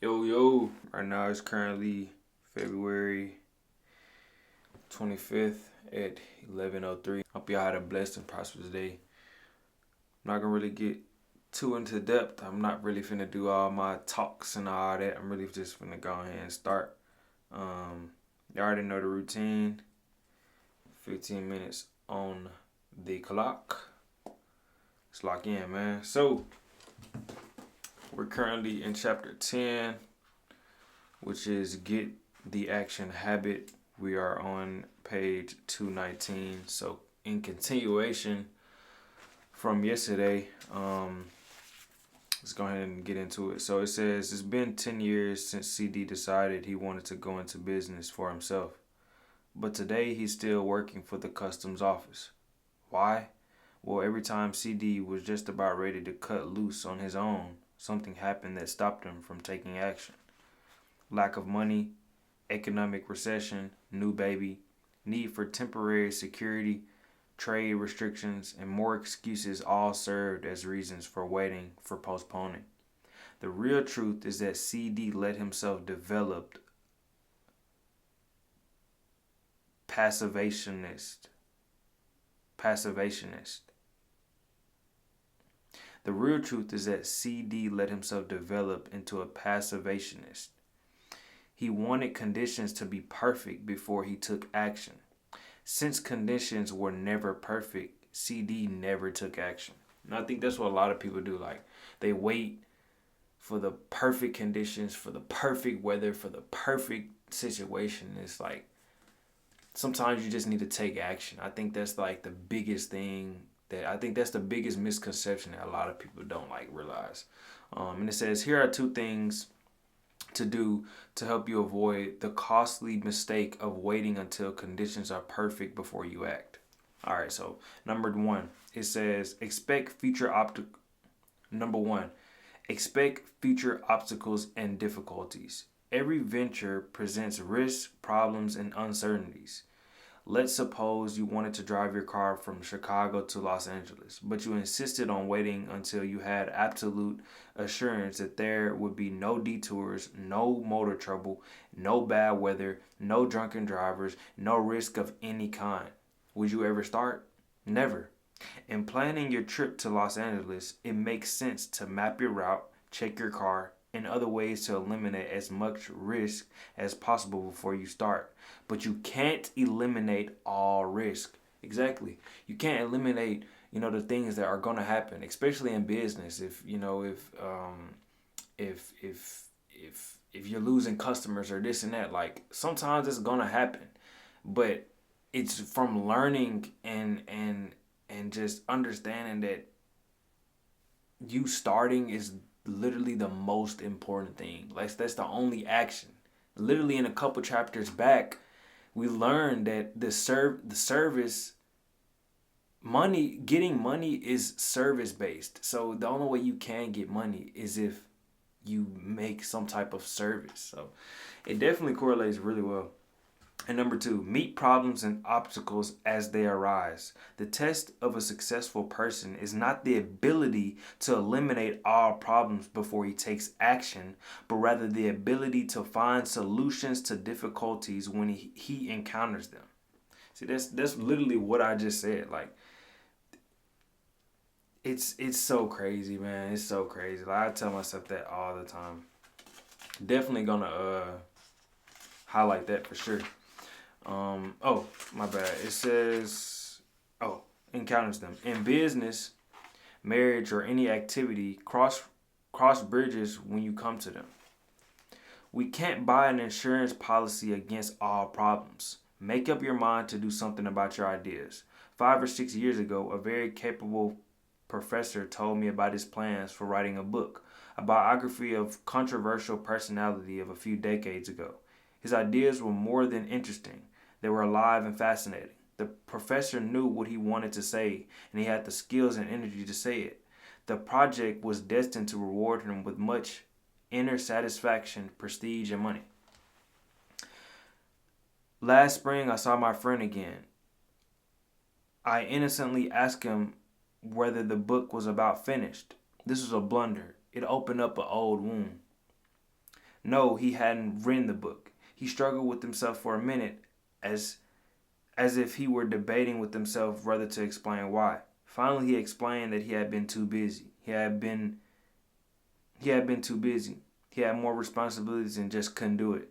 Yo, right now it's currently February 25th at 11:03. Hope y'all had a blessed and prosperous day. I'm not gonna really get too into depth. I'm not really finna do all my talks and all that. I'm really just finna go ahead and start. You already know the routine. 15 minutes on the clock. Let's lock in, man. So, we're currently in chapter 10, which is Get the Action Habit. We are on page 219. So, in continuation from yesterday, let's go ahead and get into it. So, it says it's been 10 years since CD decided he wanted to go into business for himself. But today he's still working for the customs office. Why? Well, every time CD was just about ready to cut loose on his own, something happened that stopped him from taking action. Lack of money, economic recession, new baby, need for temporary security, trade restrictions, and more excuses all served as reasons for waiting, for postponing. The real truth is that CD let himself develop passivationist. Passivationist. The real truth is that CD let himself develop into a passivationist. He wanted conditions to be perfect before he took action. Since conditions were never perfect, CD never took action. And I think that's what a lot of people do. Like, they wait for the perfect conditions, for the perfect weather, for the perfect situation. It's like, sometimes you just need to take action. I think that's like the biggest thing I think that's the biggest misconception that a lot of people don't like realize. And it says, here are two things to do to help you avoid the costly mistake of waiting until conditions are perfect before you act. All right, so number one, it says number one, expect future obstacles and difficulties. Every venture presents risks, problems, and uncertainties. Let's suppose you wanted to drive your car from Chicago to Los Angeles, but you insisted on waiting until you had absolute assurance that there would be no detours, no motor trouble, no bad weather, no drunken drivers, no risk of any kind. Would you ever start? Never. In planning your trip to Los Angeles, it makes sense to map your route, check your car, and other ways to eliminate as much risk as possible before you start. But you can't eliminate all risk. Exactly. You can't eliminate, the things that are going to happen, especially in business. If you're losing customers or this and that, like, sometimes it's going to happen. But it's from learning and just understanding that you starting is literally the most important thing. Like, that's the only action. Literally, in a couple chapters back, we learned that the service getting money is service based. So the only way you can get money is if you make some type of service. So it definitely correlates really well. And number two, meet problems and obstacles as they arise. The test of a successful person is not the ability to eliminate all problems before he takes action, but rather the ability to find solutions to difficulties when he encounters them. See, that's literally what I just said. Like, it's so crazy, man. It's so crazy. Like, I tell myself that all the time. Definitely gonna highlight that for sure. Oh, my bad. It says, encounters them. In business, marriage, or any activity, cross bridges when you come to them. We can't buy an insurance policy against all problems. Make up your mind to do something about your ideas. 5 or 6 years ago, a very capable professor told me about his plans for writing a book, a biography of controversial personality of a few decades ago. His ideas were more than interesting. They were alive and fascinating. The professor knew what he wanted to say, and he had the skills and energy to say it. The project was destined to reward him with much inner satisfaction, prestige, and money. Last spring, I saw my friend again. I innocently asked him whether the book was about finished. This was a blunder. It opened up an old wound. No, he hadn't written the book. He struggled with himself for a minute, as if he were debating with himself whether to explain why. Finally, he explained that he had been too busy. He had been too busy. He had more responsibilities and just couldn't do it.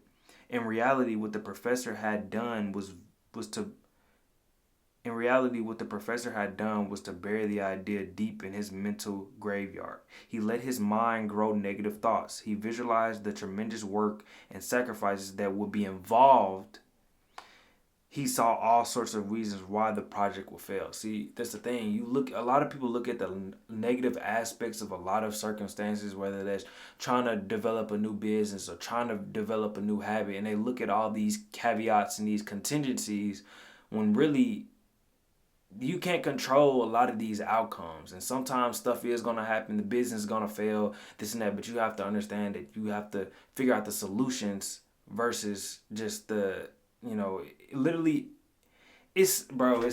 In reality, what the professor had done was to In reality, what the professor had done was to bury the idea deep in his mental graveyard. He let his mind grow negative thoughts. He visualized the tremendous work and sacrifices that would be involved. He saw all sorts of reasons why the project would fail. See, that's the thing. A lot of people look at the negative aspects of a lot of circumstances, whether that's trying to develop a new business or trying to develop a new habit, and they look at all these caveats and these contingencies when really you can't control a lot of these outcomes, and sometimes stuff is going to happen, the business is going to fail, this and that, but you have to understand that you have to figure out the solutions versus just literally, it's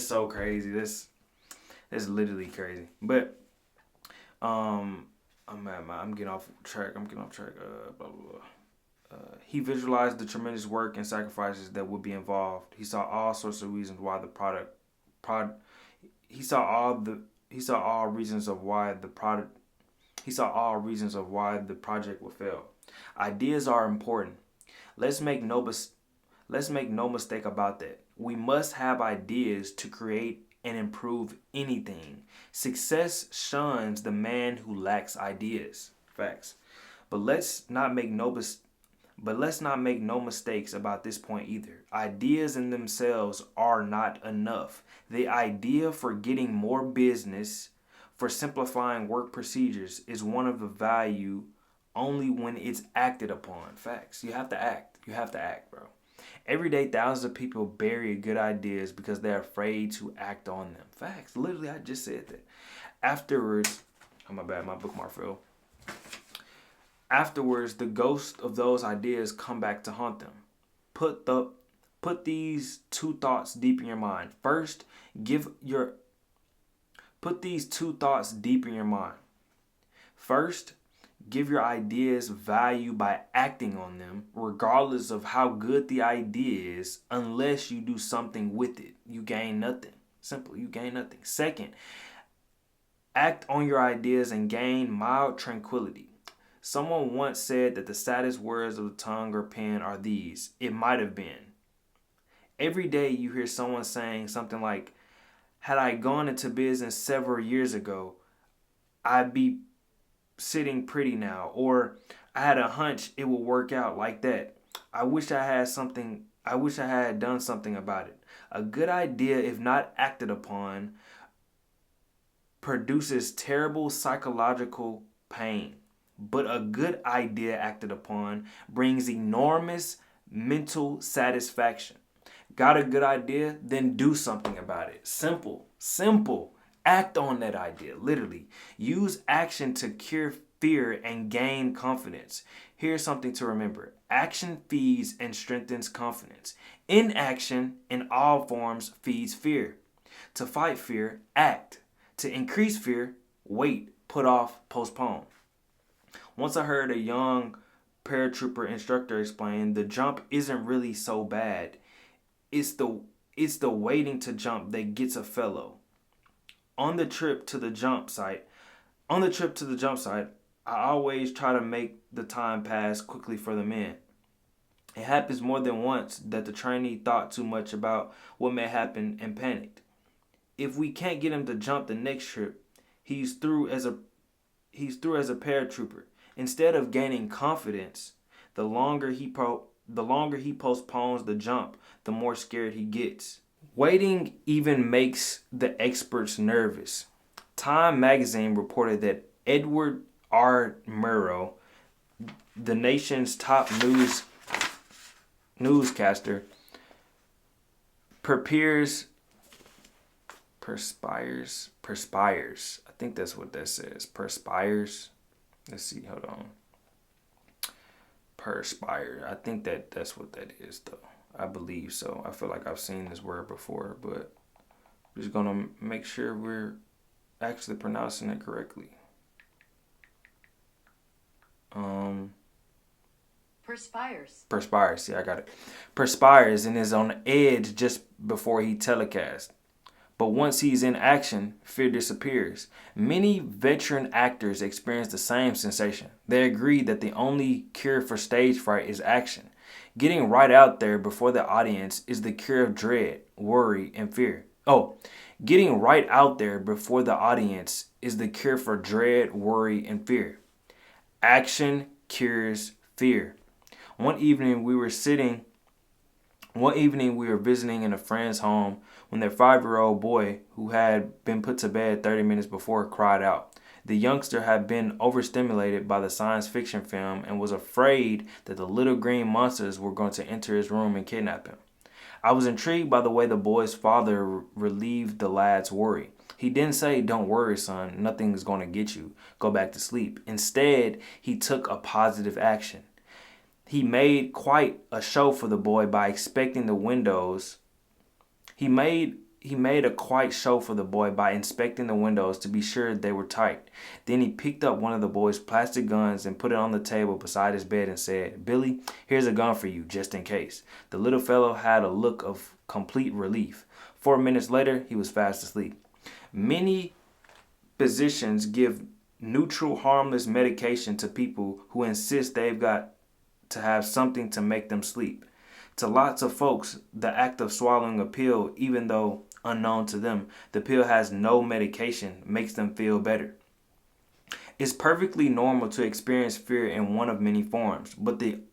so crazy. This is literally crazy. But I'm getting off track. Blah blah blah. He visualized the tremendous work and sacrifices that would be involved. He saw all sorts of reasons why the he saw all reasons of why the project would fail. Ideas are important. Let's make no mistake about that. We must have ideas to create and improve anything. Success shuns the man who lacks ideas. Facts. But let's not make no mistakes about this point either. Ideas in themselves are not enough. The idea for getting more business, for simplifying work procedures, is one of the value only when it's acted upon. Facts. You have to act. You have to act, bro. Every day, thousands of people bury good ideas because they're afraid to act on them. Facts. Literally, I just said that. Afterwards, oh my bad, my bookmark fell. Afterwards, the ghosts of those ideas come back to haunt them. Put these two thoughts deep in your mind. First, put these two thoughts deep in your mind. First, give your ideas value by acting on them, regardless of how good the idea is. Unless you do something with it, you gain nothing. Simple, you gain nothing. Second, act on your ideas and gain mild tranquility. Someone once said that the saddest words of the tongue or pen are these: "It might have been." Every day you hear someone saying something like, "Had I gone into business several years ago, I'd be sitting pretty now," or "I had a hunch it would work out like that. I wish I had done something about it." A good idea, if not acted upon, produces terrible psychological pain. But a good idea acted upon brings enormous mental satisfaction. Got a good idea? Then do something about it. Simple. Simple. Act on that idea, literally. Use action to cure fear and gain confidence. Here's something to remember. Action feeds and strengthens confidence. Inaction, in all forms, feeds fear. To fight fear, act. To increase fear, wait, put off, postpone. Once I heard a young paratrooper instructor explain, the jump isn't really so bad. It's the waiting to jump that gets a fellow. On the trip to the jump site, I always try to make the time pass quickly for the men. It happens more than once that the trainee thought too much about what may happen and panicked. If we can't get him to jump the next trip, he's through as a paratrooper. Instead of gaining confidence, the longer he postpones the jump, the more scared he gets. Waiting even makes the experts nervous. Time magazine reported that Edward R. Murrow, the nation's top newscaster, perspires. I think that's what that says. Perspires. Let's see, hold on. Perspire. I think that's what that is, though. I believe so. I feel like I've seen this word before, but I'm just gonna make sure we're actually pronouncing it correctly. Perspires. See, I got it. Perspires and is on edge just before he telecasts. But once he's in action, fear disappears. Many veteran actors experience the same sensation. They agree that the only cure for stage fright is action. Getting right out there before the audience is the cure of dread, worry, and fear. Getting right out there before the audience is the cure for dread, worry, and fear. Action cures fear. One evening we were visiting in a friend's home when their 5-year-old boy, who had been put to bed 30 minutes before, cried out. The youngster had been overstimulated by the science fiction film and was afraid that the little green monsters were going to enter his room and kidnap him. I was intrigued by the way the boy's father relieved the lad's worry. He didn't say, "Don't worry, son, nothing's going to get you. Go back to sleep." Instead, he took a positive action. He made quite a show for the boy by inspecting the windows. He made a quite show for the boy by inspecting the windows to be sure they were tight. Then he picked up one of the boy's plastic guns and put it on the table beside his bed and said, "Billy, here's a gun for you, just in case." The little fellow had a look of complete relief. 4 minutes later, he was fast asleep. Many physicians give neutral, harmless medication to people who insist they've got to have something to make them sleep. To lots of folks, the act of swallowing a pill, even though unknown to them, the pill has no medication, makes them feel better. It's perfectly normal to experience fear in one of many forms, but the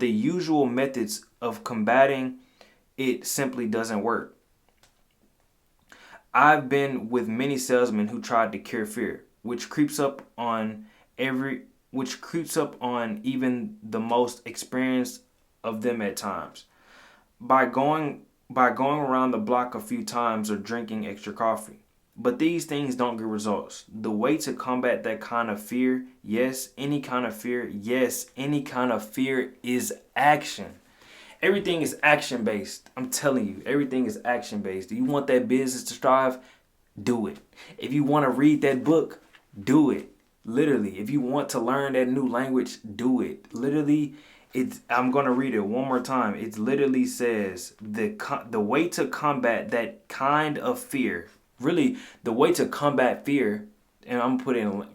usual methods of combating it simply doesn't work. I've been with many salesmen who tried to cure fear, which creeps up on even the most experienced of them at times, by going around the block a few times or drinking extra coffee. But these things don't get results. The way to combat that kind of fear, any kind of fear is action. Everything is action based. I'm telling you, everything is action based. Do you want that business to strive? Do it. If you want to read that book, do it. Literally, if you want to learn that new language, do it. Literally, I'm going to read it one more time. It literally says the way to combat that kind of fear, really the way to combat fear, and I'm putting,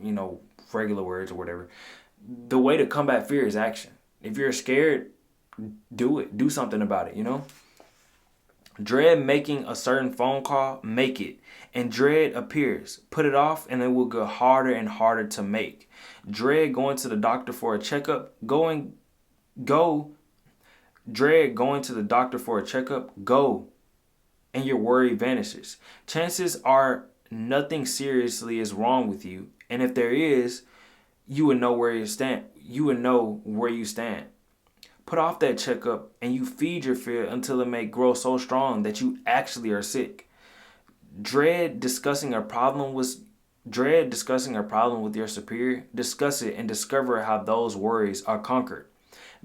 regular words or whatever. The way to combat fear is action. If you're scared, do it. Do something about it, Dread making a certain phone call, make it. And dread appears. Put it off and it will get harder and harder to make. Dread going to the doctor for a checkup, go. Dread going to the doctor for a checkup, go. And your worry vanishes. Chances are nothing seriously is wrong with you. And if there is, you would know where you stand. Put off that checkup and you feed your fear until it may grow so strong that you actually are sick. Dread discussing a problem with your superior. Discuss it and discover how those worries are conquered.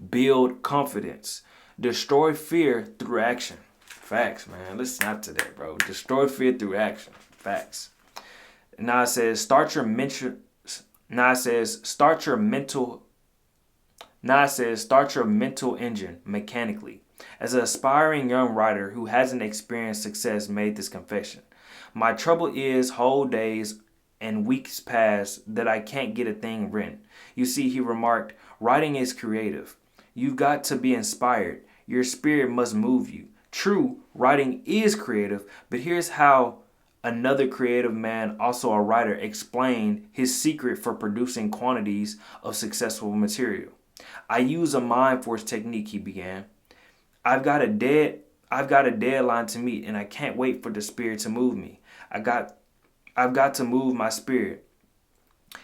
Build confidence. Destroy fear through action. Facts, man. Let's snap to that, bro. Destroy fear through action. Facts. Now it says start your mental engine mechanically. As an aspiring young writer who hasn't experienced success made this confession. My trouble is whole days and weeks pass that I can't get a thing written. You see, he remarked, writing is creative. You've got to be inspired. Your spirit must move you. True, writing is creative, but here's how another creative man, also a writer, explained his secret for producing quantities of successful material. I use a mind force technique, he began. I've got a deadline to meet and I can't wait for the spirit to move me. I've got to move my spirit.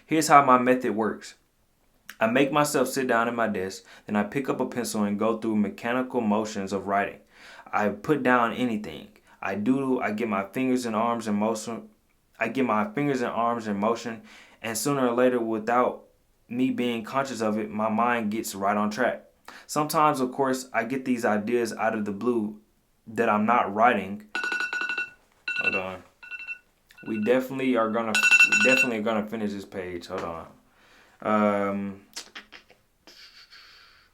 Here's how my method works. I make myself sit down at my desk, then I pick up a pencil and go through mechanical motions of writing. I put down anything. I doodle, I get my fingers and arms in motion, and sooner or later, without me being conscious of it, my mind gets right on track. Sometimes, of course, I get these ideas out of the blue that I'm not writing. Hold on. We definitely are gonna finish this page. Hold on.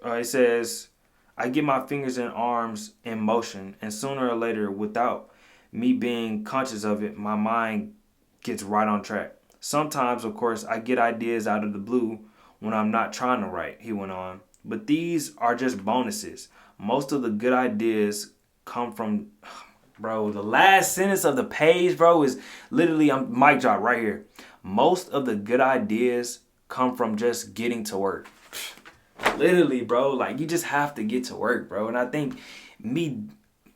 It says, I get my fingers and arms in motion, and sooner or later, without me being conscious of it, my mind gets right on track. Sometimes, of course, I get ideas out of the blue when I'm not trying to write, he went on. But these are just bonuses. Most of the good ideas come from, bro, the last sentence of the page, bro, is literally, I'm mic drop right here. Most of the good ideas come from just getting to work. Literally, bro, like you just have to get to work, bro. And I think I'm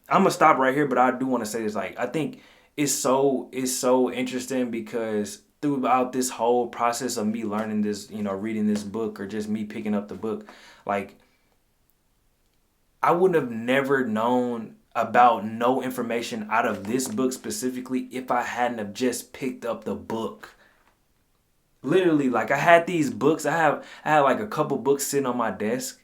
gonna stop right here, but I do want to say this. Like, I think it's so interesting because throughout this whole process of me learning this, reading this book or just me picking up the book, like I wouldn't have never known about no information out of this book specifically if I hadn't have just picked up the book. Literally, like I had these books. I had like a couple books sitting on my desk,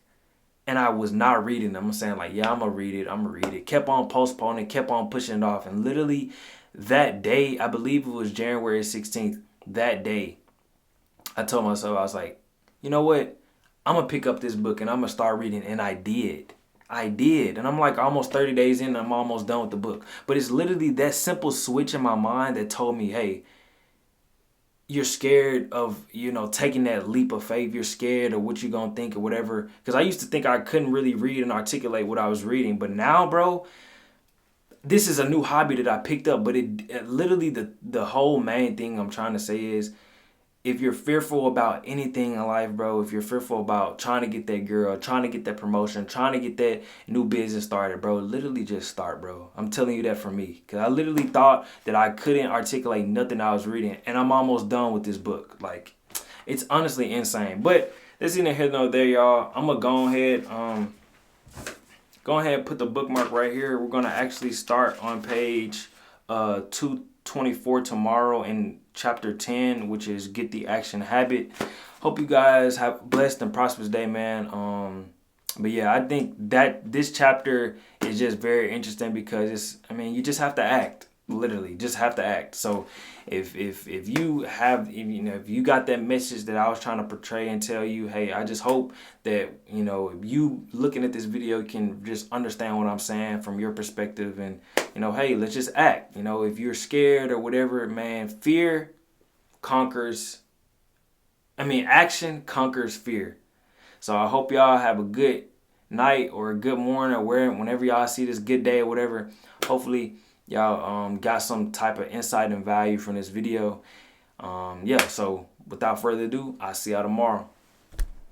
and I was not reading them. I'm saying like, yeah, I'm gonna read it. I'm gonna read it. Kept on postponing, kept on pushing it off, and literally that day, I believe it was January 16th. That day, I told myself, I was like, you know what? I'm gonna pick up this book and I'm gonna start reading, and I did. I did, and I'm like almost 30 days in, and I'm almost done with the book. But it's literally that simple switch in my mind that told me, hey, you're scared of, taking that leap of faith. You're scared of what you're going to think or whatever. Because I used to think I couldn't really read and articulate what I was reading. But now, bro, this is a new hobby that I picked up. But it literally, the whole main thing I'm trying to say is, if you're fearful about anything in life, bro, if you're fearful about trying to get that girl, trying to get that promotion, trying to get that new business started, bro, literally just start, bro. I'm telling you that for me. Because I literally thought that I couldn't articulate nothing I was reading. And I'm almost done with this book. Like, it's honestly insane. But this isn't here nor there, y'all. I'm going to go ahead and put the bookmark right here. We're going to actually start on page 224 tomorrow in chapter 10, which is Get the Action Habit. Hope you guys have a blessed and prosperous day, man. But yeah, I think that this chapter is just very interesting because you just have to act. Literally, just have to act. So if you got that message that I was trying to portray and tell you, hey, I just hope that, if you looking at this video can just understand what I'm saying from your perspective, and hey, let's just act. If you're scared or whatever, man, action conquers fear. So I hope y'all have a good night or a good morning or whenever y'all see this, good day or whatever. Hopefully y'all got some type of insight and value from this video. So without further ado, I'll see y'all tomorrow.